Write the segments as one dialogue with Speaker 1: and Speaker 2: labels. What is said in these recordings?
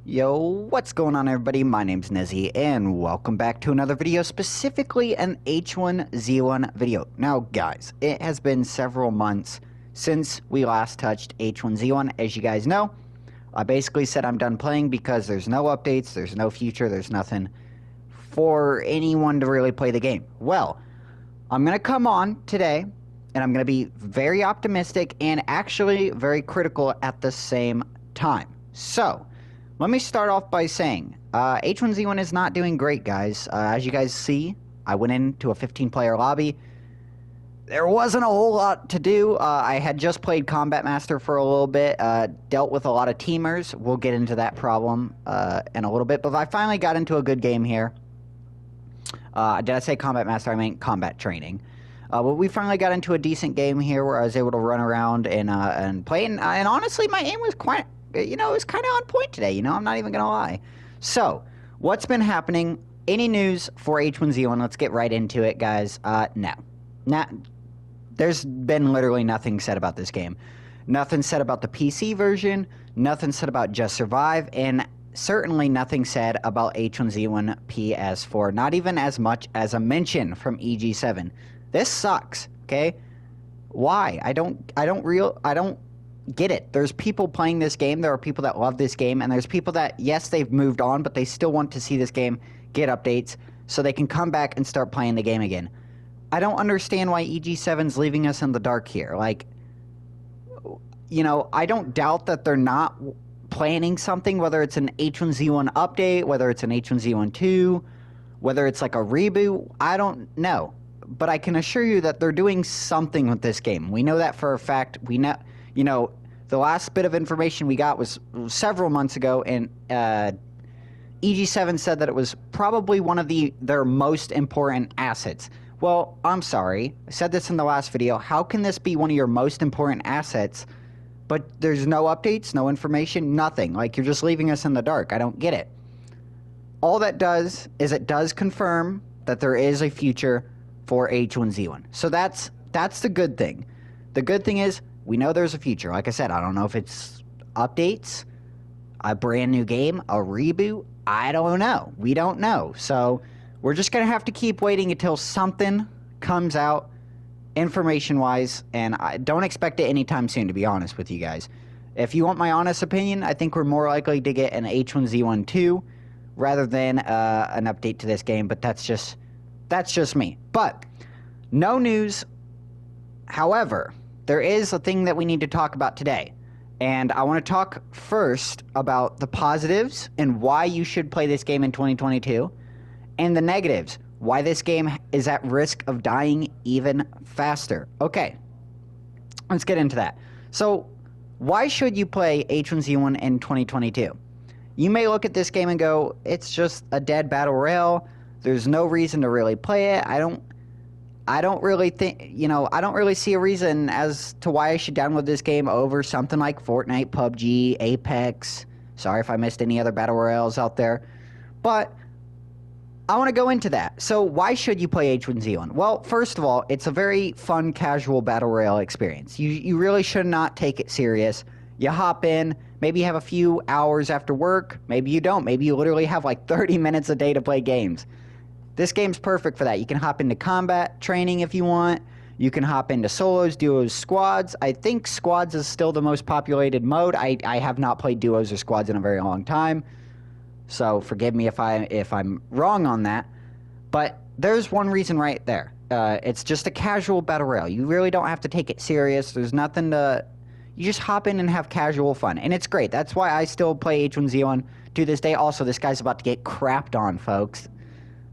Speaker 1: Yo, what's going on everybody? My name's Nezzy and welcome back to another video, specifically an H1Z1 video. Now guys, it has been several months since we last touched H1Z1. As you guys know, I basically said I'm done playing because there's no updates, there's no future, there's nothing for anyone to really play the game. Well, I'm going to come on today and I'm going to be very optimistic and actually very critical at the same time. So, let me start off by saying, H1Z1 is not doing great, guys. As you guys see, I went into a 15-player lobby. There wasn't a whole lot to do. I had just played Combat Master for a little bit, dealt with a lot of teamers. We'll get into that problem in a little bit, but I finally got into a good game here. Did I say Combat Master? I meant Combat Training. But we finally got into a decent game here where I was able to run around and play, and honestly, my aim was quite... it was kind of on point today, I'm not even gonna lie. So, what's been happening? Any news for H1Z1? Let's get right into it, guys. No. There's been literally nothing said about this game. Nothing said about the PC version, nothing said about Just Survive, and certainly nothing said about H1Z1 PS4. Not even as much as a mention from EG7. This sucks, okay? Why? I don't get it. There's people playing this game, there are people that love this game, and there's people that, yes, they've moved on, but they still want to see this game get updates so they can come back and start playing the game again. I don't understand why EG7's leaving us in the dark here. Like, I don't doubt that they're not planning something, whether it's an H1Z1 update, whether it's an H1Z1 2, whether it's like a reboot, I don't know. But I can assure you that they're doing something with this game. We know that for a fact. We know... the last bit of information we got was several months ago, and EG7 said that it was probably one of their most important assets. Well, I'm sorry. I said this in the last video. How can this be one of your most important assets, but there's no updates, no information, nothing? Like, you're just leaving us in the dark. I don't get it. All that does is it does confirm that there is a future for H1Z1. So that's the good thing. The good thing is, we know there's a future. Like I said, I don't know if it's updates, a brand new game, a reboot. I don't know. We don't know. So we're just going to have to keep waiting until something comes out information-wise, and I don't expect it anytime soon, to be honest with you guys. If you want my honest opinion, I think we're more likely to get an H1Z1 2 rather than an update to this game, but that's just me. But no news. However, there is a thing that we need to talk about today, and I want to talk first about the positives and why you should play this game in 2022, and the negatives, why this game is at risk of dying even faster. Okay, let's get into that. So, why should you play H1Z1 in 2022? You may look at this game and go, it's just a dead battle royale, there's no reason to really play it. I don't really think, I don't really see a reason as to why I should download this game over something like Fortnite, PUBG, Apex. Sorry if I missed any other battle royales out there. But I want to go into that. So why should you play H1Z1? Well, first of all, it's a very fun, casual battle royale experience. You really should not take it serious. You hop in, maybe you have a few hours after work, maybe you don't. Maybe you literally have like 30 minutes a day to play games. This game's perfect for that. You can hop into combat training if you want. You can hop into solos, duos, squads. I think squads is still the most populated mode. I have not played duos or squads in a very long time, so forgive me if I'm wrong on that. But there's one reason right there. It's just a casual battle royale. You really don't have to take it serious. There's nothing to... You just hop in and have casual fun, and it's great. That's why I still play H1Z1 to this day. Also, this guy's about to get crapped on, folks.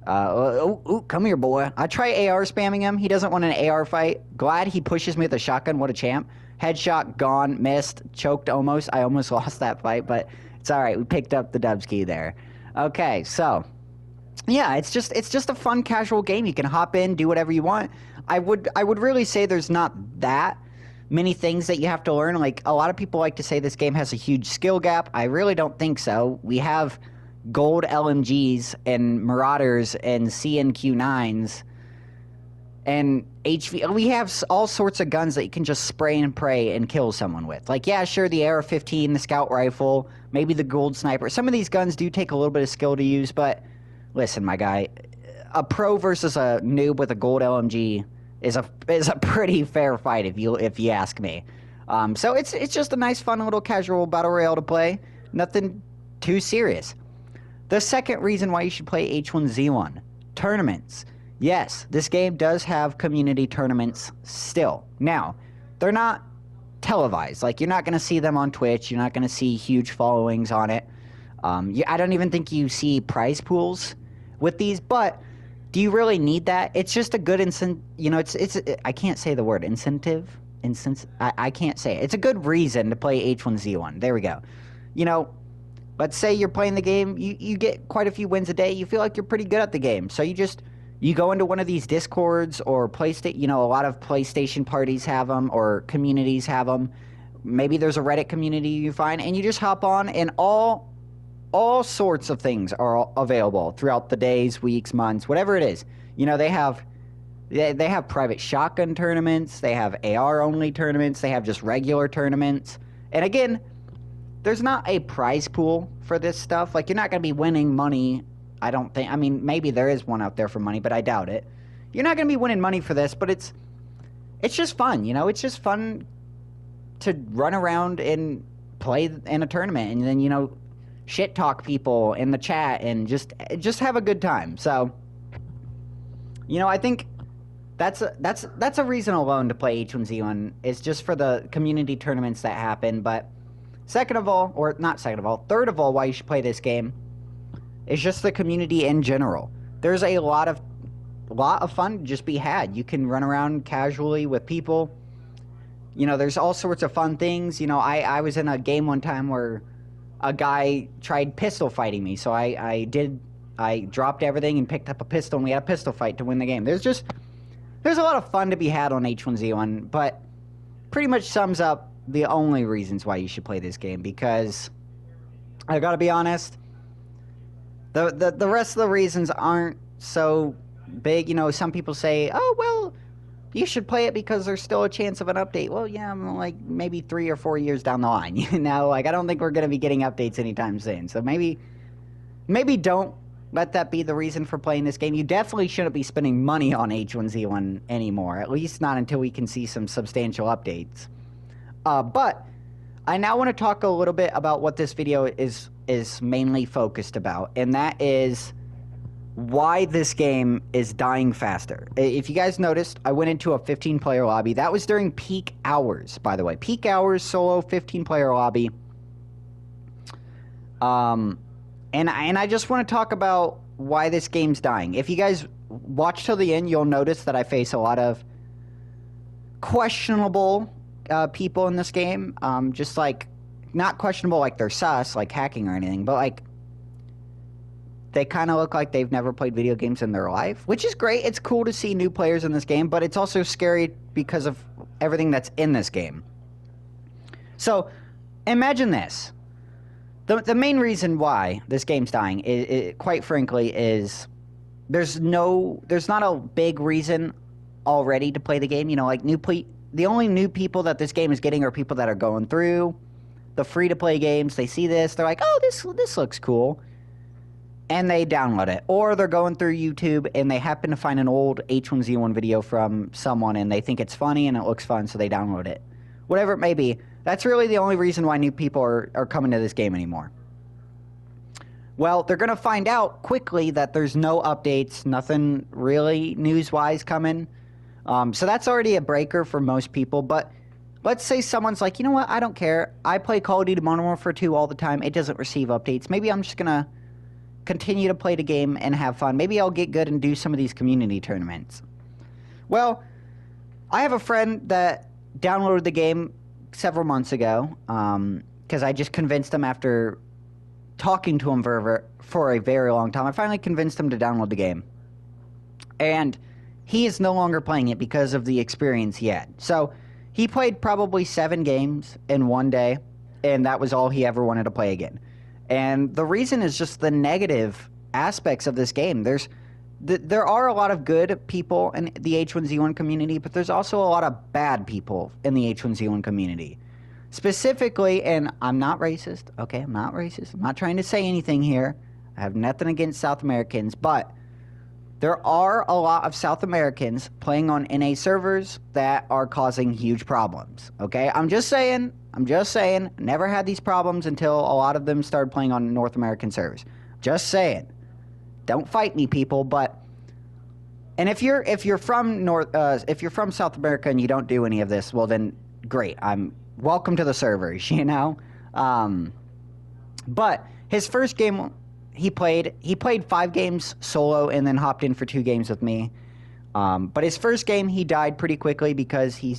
Speaker 1: Come here, boy. I try AR spamming him. He doesn't want an AR fight. Glad he pushes me with a shotgun. What a champ. Headshot, gone, missed, choked almost. I almost lost that fight, but it's alright. We picked up the Dubski there. Okay, so, yeah, it's just a fun, casual game. You can hop in, do whatever you want. I would really say there's not that many things that you have to learn. Like, a lot of people like to say this game has a huge skill gap. I really don't think so. We have gold LMGs and Marauders and CNQ9s And we have all sorts of guns that you can just spray and pray and kill someone with. Like, yeah, sure, the AR-15, the scout rifle, maybe the gold sniper. Some of these guns do take a little bit of skill to use, but listen, my guy, a pro versus a noob with a gold LMG is a pretty fair fight if you ask me. So it's just a nice, fun little casual battle royale to play. Nothing too serious. The second reason why you should play H1Z1, tournaments. Yes, this game does have community tournaments still. Now, they're not televised. Like, you're not going to see them on Twitch. You're not going to see huge followings on it. I don't even think you see prize pools with these, but do you really need that? It's just a good incentive. You know, I can't say the word incentive. I can't say it. It's a good reason to play H1Z1. There we go. You know, let's say you're playing the game. You get quite a few wins a day. You feel like you're pretty good at the game. So you go into one of these Discords or PlayStation, you know, a lot of PlayStation parties have them or communities have them. Maybe there's a Reddit community you find, and you just hop on, and all sorts of things are available throughout the days, weeks, months, whatever it is. You know, they have private shotgun tournaments, they have AR-only tournaments, they have just regular tournaments. And again, there's not a prize pool for this stuff. Like, you're not going to be winning money. I don't think. I mean, maybe there is one out there for money, but I doubt it. You're not going to be winning money for this, but it's just fun, you know? It's just fun to run around and play in a tournament and then, you know, shit talk people in the chat and just have a good time. So, you know, I think that's a reason alone to play H1Z1. It's just for the community tournaments that happen, but third of all, why you should play this game is just the community in general. There's a lot of fun to just be had. You can run around casually with people. You know, there's all sorts of fun things. You know, I was in a game one time where a guy tried pistol fighting me. So I dropped everything and picked up a pistol, and we had a pistol fight to win the game. There's a lot of fun to be had on H1Z1, but pretty much sums up the only reasons why you should play this game, because I gotta be honest, the rest of the reasons aren't so big. You know, some people say, oh, well, you should play it because there's still a chance of an update. Well, yeah, I'm like maybe 3 or 4 years down the line. You know, like, I don't think we're going to be getting updates anytime soon. So maybe don't let that be the reason for playing this game. You definitely shouldn't be spending money on H1Z1 anymore, at least not until we can see some substantial updates. But I now want to talk a little bit about what this video is mainly focused about, and that is why this game is dying faster. If you guys noticed, I went into a 15-player lobby. That was during peak hours, by the way. Peak hours, solo, 15-player lobby. And I just want to talk about why this game's dying. If you guys watch till the end, you'll notice that I face a lot of questionable people in this game. Just like, not questionable like they're sus, like hacking or anything, but like they kind of look like they've never played video games in their life, which is great. It's cool to see new players in this game, but it's also scary because of everything that's in this game. So imagine this. The main reason why this game's dying, quite frankly, is there's not a big reason already to play the game. You know, like the only new people that this game is getting are people that are going through the free-to-play games. They see this, they're like, oh, this looks cool, and they download it. Or they're going through YouTube and they happen to find an old H1Z1 video from someone and they think it's funny and it looks fun, so they download it. Whatever it may be, that's really the only reason why new people are coming to this game anymore. Well, they're going to find out quickly that there's no updates, nothing really news-wise coming. So that's already a breaker for most people, but let's say someone's like, you know what, I don't care. I play Call of Duty Modern Warfare 2 all the time. It doesn't receive updates. Maybe I'm just going to continue to play the game and have fun. Maybe I'll get good and do some of these community tournaments. Well, I have a friend that downloaded the game several months ago because I just convinced him after talking to him for a very long time. I finally convinced him to download the game. And he is no longer playing it because of the experience he had. So he played probably 7 games in one day, and that was all he ever wanted to play again. And the reason is just the negative aspects of this game. There's there are a lot of good people in the H1Z1 community, but there's also a lot of bad people in the H1Z1 community. Specifically, and I'm not racist, okay? I'm not racist. I'm not trying to say anything here. I have nothing against South Americans, but there are a lot of South Americans playing on NA servers that are causing huge problems, okay? I'm just saying, never had these problems until a lot of them started playing on North American servers. Just saying. Don't fight me, people, but... And if you're from South America and you don't do any of this, well then, great. Welcome to the servers, you know? But his first game... He played 5 games solo and then hopped in for 2 games with me. But his first game, he died pretty quickly because he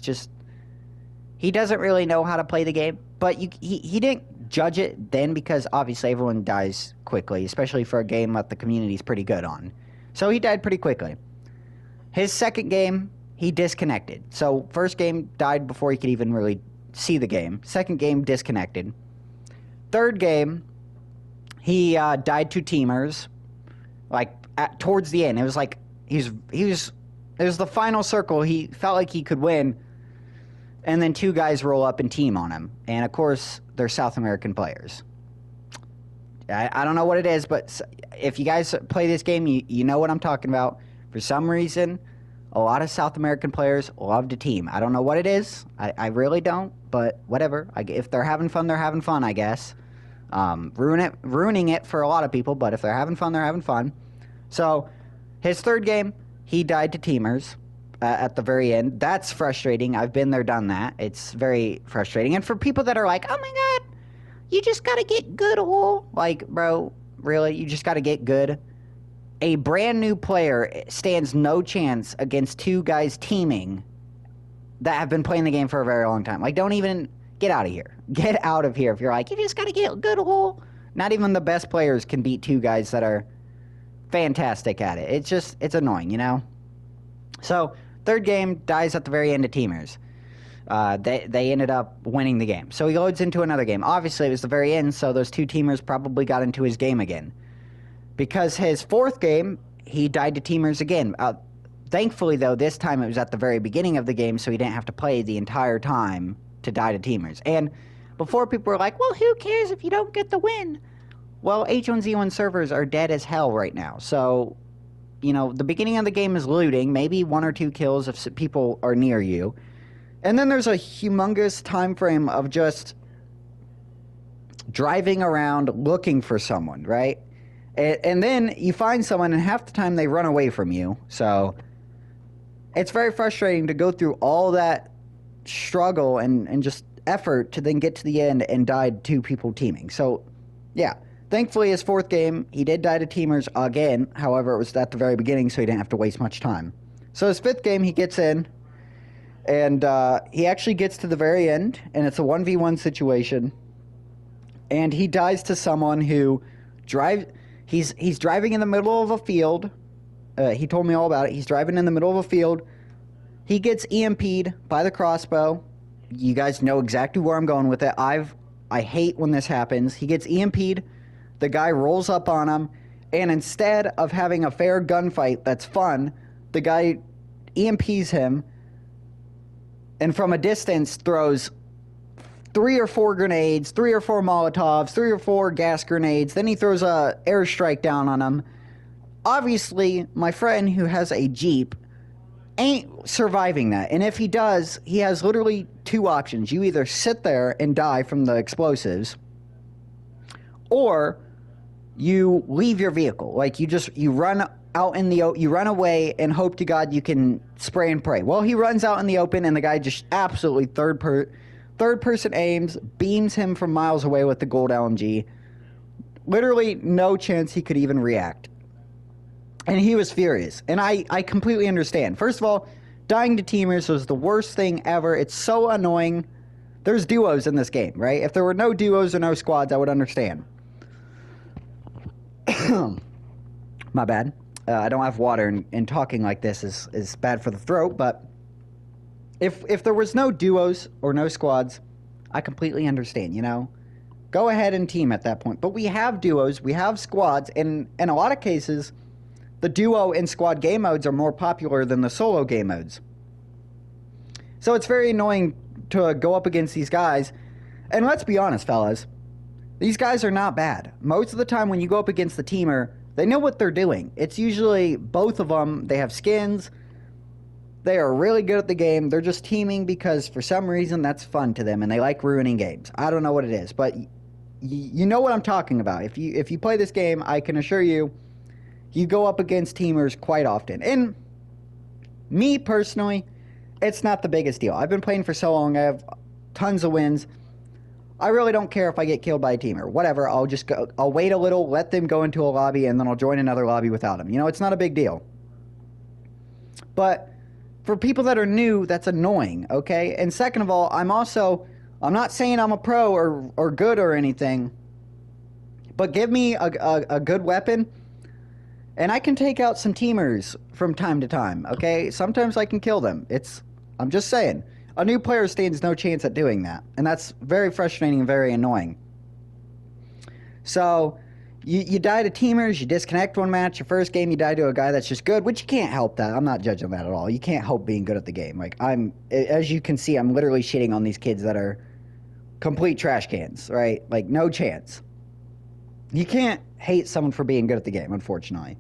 Speaker 1: doesn't really know how to play the game. But he didn't judge it then because obviously everyone dies quickly, especially for a game that the community's pretty good on. So he died pretty quickly. His second game, he disconnected. So first game died before he could even really see the game. Second game, disconnected. Third game... He died to teamers, like towards the end. It was like it was the final circle. He felt like he could win, and then 2 guys roll up and team on him. And of course, they're South American players. I don't know what it is, but if you guys play this game, you know what I'm talking about. For some reason, a lot of South American players love to team. I don't know what it is. I really don't, but whatever. If they're having fun, they're having fun, I guess. Ruining it for a lot of people, but if they're having fun, they're having fun. So, his third game, he died to teamers at the very end. That's frustrating. I've been there, done that. It's very frustrating. And for people that are like, oh my god, you just gotta get good, like, bro, really? You just gotta get good? A brand new player stands no chance against 2 guys teaming that have been playing the game for a very long time. Like, don't even... Get out of here. Get out of here if you're like, you just gotta get good. Not even the best players can beat 2 guys that are fantastic at it. It's annoying, you know? So, third game, dies at the very end of teamers. They ended up winning the game. So he loads into another game. Obviously, it was the very end, so those 2 teamers probably got into his game again. Because his fourth game, he died to teamers again. Thankfully, though, this time it was at the very beginning of the game, so he didn't have to play the entire time to die to teamers. And before people were like, well, who cares if you don't get the win? Well, H1Z1 servers are dead as hell right now. So, you know, the beginning of the game is looting, maybe 1 or 2 kills if people are near you. And then there's a humongous time frame of just driving around looking for someone, right? And then you find someone and half the time they run away from you. So it's very frustrating to go through all that struggle and just effort to then get to the end and died 2 people teaming. So, yeah. Thankfully, his fourth game, he did die to teamers again. However, it was at the very beginning, so he didn't have to waste much time. So his fifth game, he gets in, and he actually gets to the very end, and it's a 1v1 situation. And he dies to someone who he's driving in the middle of a field. He told me all about it. He's driving in the middle of a field. He gets EMP'd by the crossbow. You guys know exactly where I'm going with it. I hate when this happens. He gets EMP'd. The guy rolls up on him. And instead of having a fair gunfight that's fun, the guy EMPs him. And from a distance throws 3 or 4 grenades, 3 or 4 Molotovs, 3 or 4 gas grenades. Then he throws a airstrike down on him. Obviously, my friend who has a Jeep ain't surviving that. And if he does, he has literally 2 options. You either sit there and die from the explosives, or you leave your vehicle. Like, you run out in the you run away and hope to God you can spray and pray. Well, he runs out in the open and the guy just absolutely third person aims, beams him from miles away with the gold LMG. Literally no chance he could even react. And he was furious. And I completely understand. First of all, dying to teamers was the worst thing ever. It's so annoying. There's duos in this game, right? If there were no duos or no squads, I would understand. My bad. I don't have water, and talking like this is bad for the throat, but if there was no duos or no squads, I completely understand, you know? Go ahead and team at that point. But we have duos, we have squads, and in a lot of cases, the duo and squad game modes are more popular than the solo game modes. So it's very annoying to go up against these guys. And let's be honest, fellas, these guys are not bad. Most of the time when you go up against the teamer, they know what they're doing. It's usually both of them. They have skins. They are really good at the game. They're just teaming because for some reason that's fun to them and they like ruining games. I don't know what it is, but you know what I'm talking about. If you play this game, I can assure you, you go up against teamers quite often. And me personally, it's not the biggest deal. I've been playing for so long. I have tons of wins. I really don't care if I get killed by a teamer. Whatever, I'll wait a little, let them go into a lobby, and then I'll join another lobby without them. You know, it's not a big deal. But for people that are new, that's annoying, okay? And second of all, I'm not saying I'm a pro or good or anything, but give me a good weapon, and I can take out some teamers from time to time, okay? Sometimes I can kill them. I'm just saying. A new player stands no chance at doing that, and that's very frustrating and very annoying. So, you die to teamers, you disconnect one match, your first game you die to a guy that's just good, which you can't help that. I'm not judging that at all. You can't help being good at the game. Like, as you can see, I'm literally shitting on these kids that are complete trash cans, right? Like, no chance. You can't hate someone for being good at the game, unfortunately.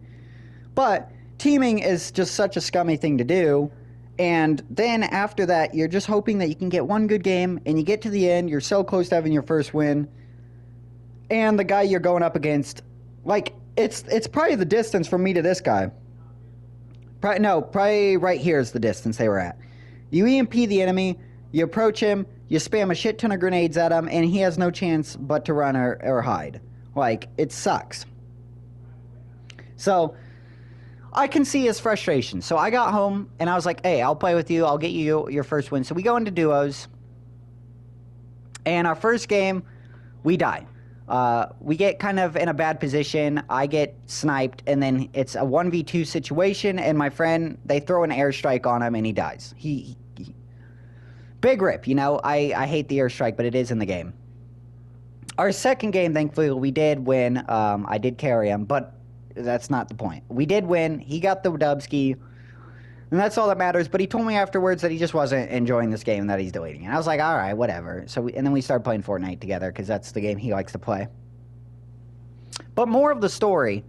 Speaker 1: But teaming is just such a scummy thing to do. And then after that, you're just hoping that you can get one good game, and you get to the end, you're so close to having your first win, and the guy you're going up against, like, it's probably the distance from me to this guy. Probably right here is the distance they were at. You EMP the enemy, you approach him, you spam a shit ton of grenades at him, and he has no chance but to run or hide. Like, it sucks. So I can see his frustration. So I got home, and I was like, hey, I'll play with you. I'll get you your first win. So we go into duos. And our first game, we die. We get kind of in a bad position. I get sniped, and then it's a 1v2 situation, and my friend, they throw an airstrike on him, and he dies. He big rip, you know. I hate the airstrike, but it is in the game. Our second game, thankfully, we did win. I did carry him, but that's not the point. We did win. He got the dubski, and that's all that matters. But he told me afterwards that he just wasn't enjoying this game and that he's deleting it. And I was like, all right, whatever. So and then we started playing Fortnite together because that's the game he likes to play. But more of the story,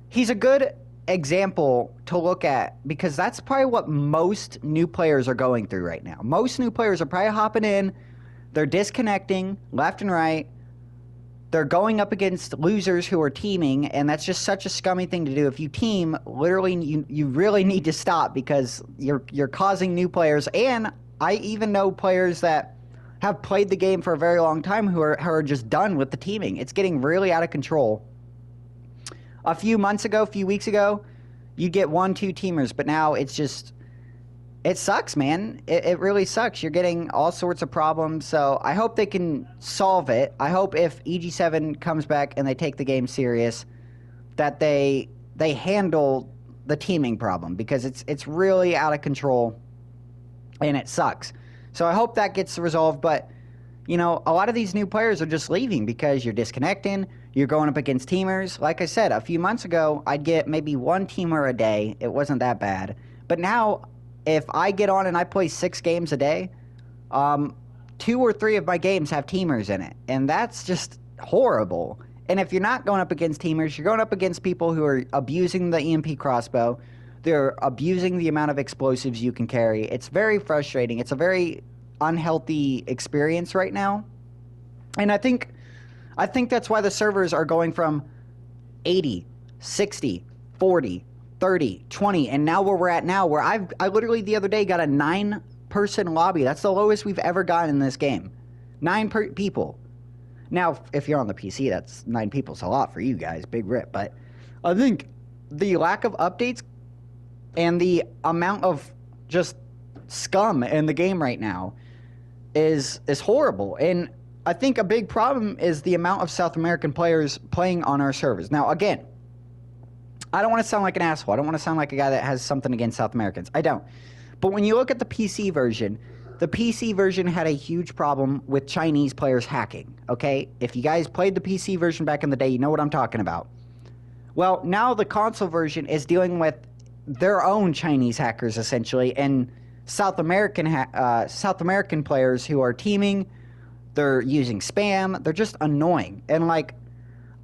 Speaker 1: he's a good example to look at because that's probably what most new players are going through right now. Most new players are probably hopping in, they're disconnecting left and right. They're going up against losers who are teaming, and that's just such a scummy thing to do. If you team, literally, you really need to stop because you're causing new players. And I even know players that have played the game for a very long time who are just done with the teaming. It's getting really out of control. A few weeks ago, you'd get 1-2 teamers, but now it's just... It sucks, man. It really sucks. You're getting all sorts of problems, so I hope they can solve it. I hope if EG7 comes back and they take the game serious, that they handle the teaming problem, because it's really out of control, and it sucks. So I hope that gets resolved, but, you know, a lot of these new players are just leaving because you're disconnecting, you're going up against teamers. Like I said, a few months ago, I'd get maybe 1 teamer a day. It wasn't that bad. But now, if I get on and I play 6 games a day, 2 or 3 of my games have teamers in it. And that's just horrible. And if you're not going up against teamers, you're going up against people who are abusing the EMP crossbow. They're abusing the amount of explosives you can carry. It's very frustrating. It's a very unhealthy experience right now. And I think that's why the servers are going from 80, 60, 40, 30, 20, and now where we're at now, where I literally the other day got a 9-person lobby. That's the lowest we've ever gotten in this game. 9 people. Now, if you're on the PC, that's 9 people. It's a lot for you guys. Big rip. But I think the lack of updates and the amount of just scum in the game right now is horrible. And I think a big problem is the amount of South American players playing on our servers. Now, again, I don't want to sound like an asshole. I don't want to sound like a guy that has something against South Americans. I don't. But when you look at the PC version had a huge problem with Chinese players hacking, okay? If you guys played the PC version back in the day, you know what I'm talking about. Well, now the console version is dealing with their own Chinese hackers, essentially, and South American players who are teaming. They're using spam. They're just annoying. And, like,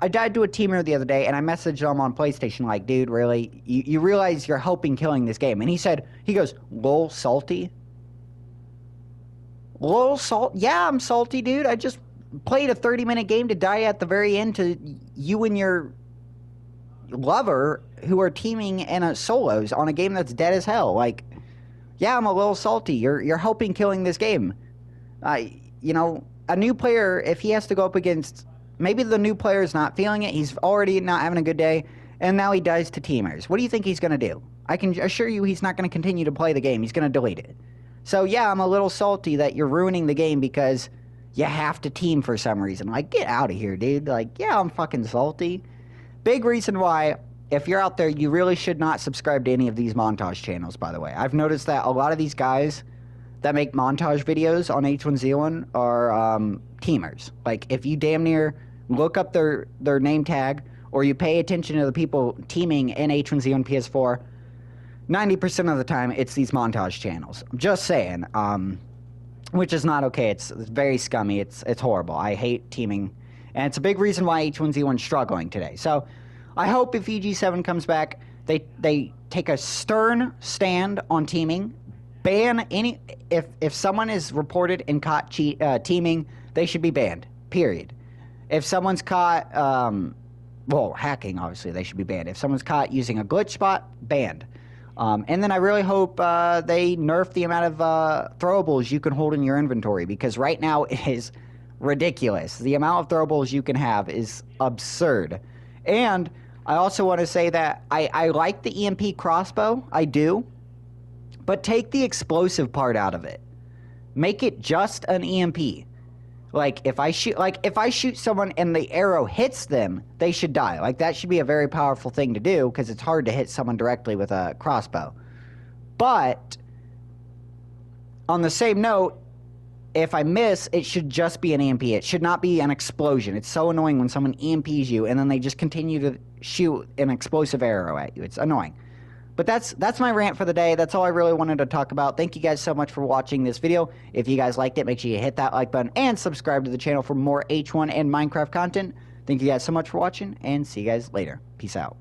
Speaker 1: I died to a teamer the other day, and I messaged him on PlayStation, like, dude, really? You realize you're helping killing this game? And he goes, lol, salty? Lol, salt? Yeah, I'm salty, dude. I just played a 30-minute game to die at the very end to you and your lover who are teaming in a solos on a game that's dead as hell. Like, yeah, I'm a little salty. You're helping killing this game. You know, a new player, if he has to go up against, maybe the new player is not feeling it, he's already not having a good day, and now he dies to teamers. What do you think he's going to do? I can assure you he's not going to continue to play the game. He's going to delete it. So yeah, I'm a little salty that you're ruining the game because you have to team for some reason. Like, get out of here, dude. Like, yeah, I'm fucking salty. Big reason why, if you're out there, you really should not subscribe to any of these montage channels, by the way. I've noticed that a lot of these guys that make montage videos on H1Z1 are teamers. Like, if you damn near look up their name tag or you pay attention to the people teaming in H1Z1 PS4, 90% of the time it's these montage channels. I'm just saying, which is not okay. It's very scummy. It's horrible. I hate teaming, and it's a big reason why H1Z1 is struggling today. So I hope if EG7 comes back, they take a stern stand on teaming. Ban any, if someone is reported and caught teaming, they should be banned, period. If someone's caught, well, hacking, obviously, they should be banned. If someone's caught using a glitch spot, banned. And then I really hope they nerf the amount of throwables you can hold in your inventory, because right now it is ridiculous. The amount of throwables you can have is absurd. And I also want to say that I like the EMP crossbow, I do, but take the explosive part out of it. Make it just an EMP. Like, if I shoot someone and the arrow hits them, they should die. Like, that should be a very powerful thing to do, because it's hard to hit someone directly with a crossbow. But on the same note, if I miss, it should just be an EMP. It should not be an explosion. It's so annoying when someone EMPs you and then they just continue to shoot an explosive arrow at you. It's annoying. But that's my rant for the day. That's all I really wanted to talk about. Thank you guys so much for watching this video. If you guys liked it, make sure you hit that like button and subscribe to the channel for more H1 and Minecraft content. Thank you guys so much for watching, and see you guys later. Peace out.